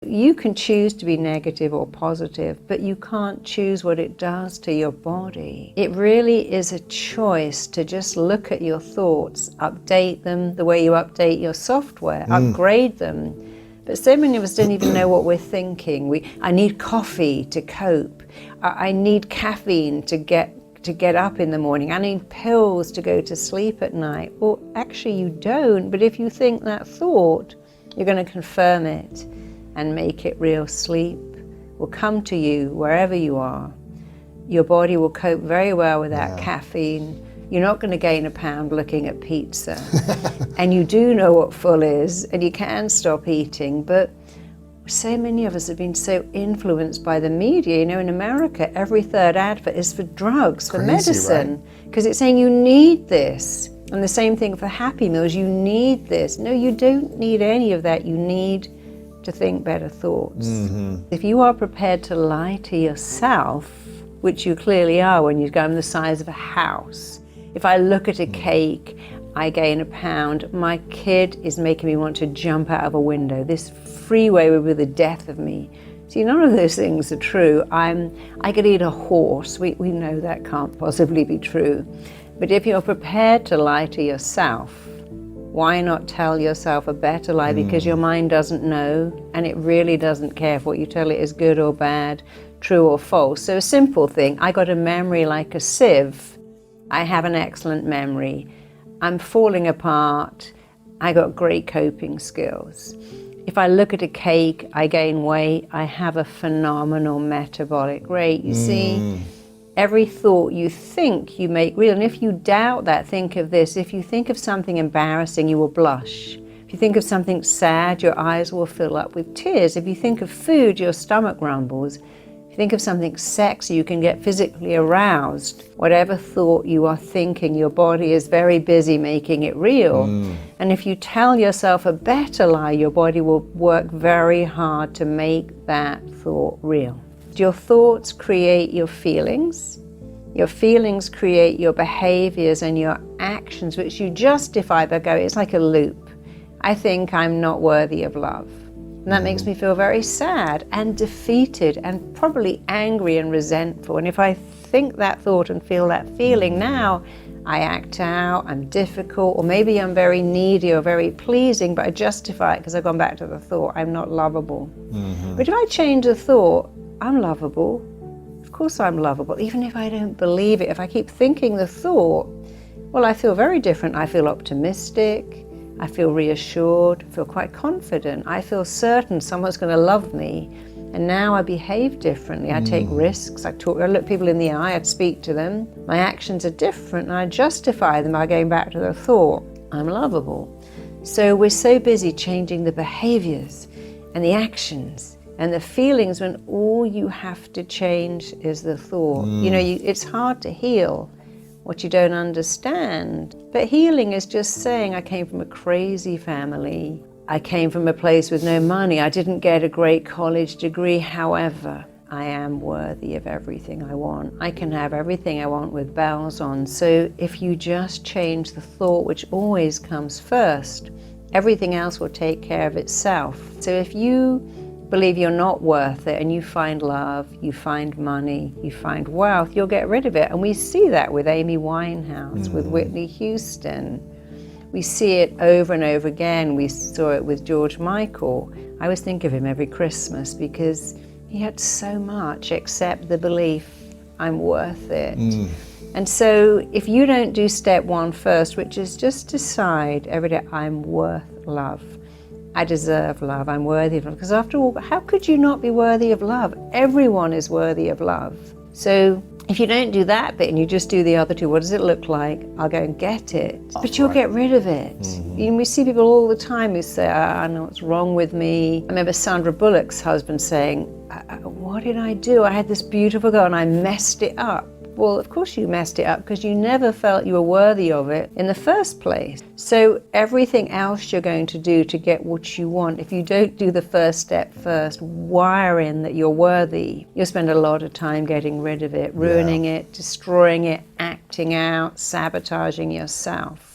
you can choose to be negative or positive, but you can't choose what it does to your body. It really is a choice to just look at your thoughts, update them the way you update your software, upgrade them. But so many of us don't even know what we're thinking. I need coffee to cope. I need caffeine to get up in the morning. I need pills to go to sleep at night. Well, actually you don't, but if you think that thought, you're going to confirm it and make it real. Sleep will come to you wherever you are. Your body will cope very well without caffeine. You're not going to gain a pound looking at pizza. And you do know what full is, and you can stop eating, but so many of us have been so influenced by the media. You know, in America, every third advert is for drugs, for medicine, because it's saying you need this. And the same thing for Happy Meals, you need this. No, you don't need any of that. You need to think better thoughts. If you are prepared to lie to yourself, which you clearly are when you go, I'm the size of a house. If I look at a cake, I gain a pound. My kid is making me want to jump out of a window. This freeway would be the death of me. See, none of those things are true. I could eat a horse. We know that can't possibly be true. But if you're prepared to lie to yourself, why not tell yourself a better lie? Because your mind doesn't know, and it really doesn't care if what you tell it is good or bad, true or false. So a simple thing, I got a memory like a sieve. I have an excellent memory. I'm falling apart. I got great coping skills. If I look at a cake, I gain weight. I have a phenomenal metabolic rate. You see, every thought you think you make real. And if you doubt that, think of this. If you think of something embarrassing, you will blush. If you think of something sad, your eyes will fill up with tears. If you think of food, your stomach rumbles. If you think of something sexy, you can get physically aroused. Whatever thought you are thinking, your body is very busy making it real. And if you tell yourself a better lie, your body will work very hard to make that thought real. Your thoughts create your feelings create your behaviors and your actions, which you justify by going, it's like a loop. I think I'm not worthy of love. And that makes me feel very sad and defeated and probably angry and resentful. And if I think that thought and feel that feeling now, I act out, I'm difficult, or maybe I'm very needy or very pleasing, but I justify it because I've gone back to the thought, I'm not lovable. But if I change the thought, I'm lovable. Of course I'm lovable, even if I don't believe it. If I keep thinking the thought, well, I feel very different. I feel optimistic. I feel reassured. I feel quite confident. I feel certain someone's going to love me. And now I behave differently. I take risks. I look people in the eye. I'd speak to them. My actions are different, and I justify them by going back to the thought, I'm lovable. So we're so busy changing the behaviors and the actions and the feelings when all you have to change is the thought. You know, it's hard to heal what you don't understand. But healing is just saying, I came from a crazy family. I came from a place with no money. I didn't get a great college degree. However, I am worthy of everything I want. I can have everything I want with bells on. So if you just change the thought, which always comes first, everything else will take care of itself. So if you believe you're not worth it and you find love, you find money, you find wealth, you'll get rid of it. And we see that with Amy Winehouse, with Whitney Houston. We see it over and over again. We saw it with George Michael. I always think of him every Christmas because he had so much except the belief, I'm worth it. And so if you don't do step one first, which is just decide every day, I'm worth love. I deserve love, I'm worthy of love. Because after all, how could you not be worthy of love? Everyone is worthy of love. So if you don't do that bit and you just do the other two, what does it look like? I'll go and get it. But you'll get rid of it. You know, we see people all the time who say, I know what's wrong with me. I remember Sandra Bullock's husband saying, what did I do? I had this beautiful girl and I messed it up. Well, of course you messed it up because you never felt you were worthy of it in the first place. So everything else you're going to do to get what you want, if you don't do the first step first, wire in that you're worthy, you'll spend a lot of time getting rid of it, ruining it, destroying it, acting out, sabotaging yourself.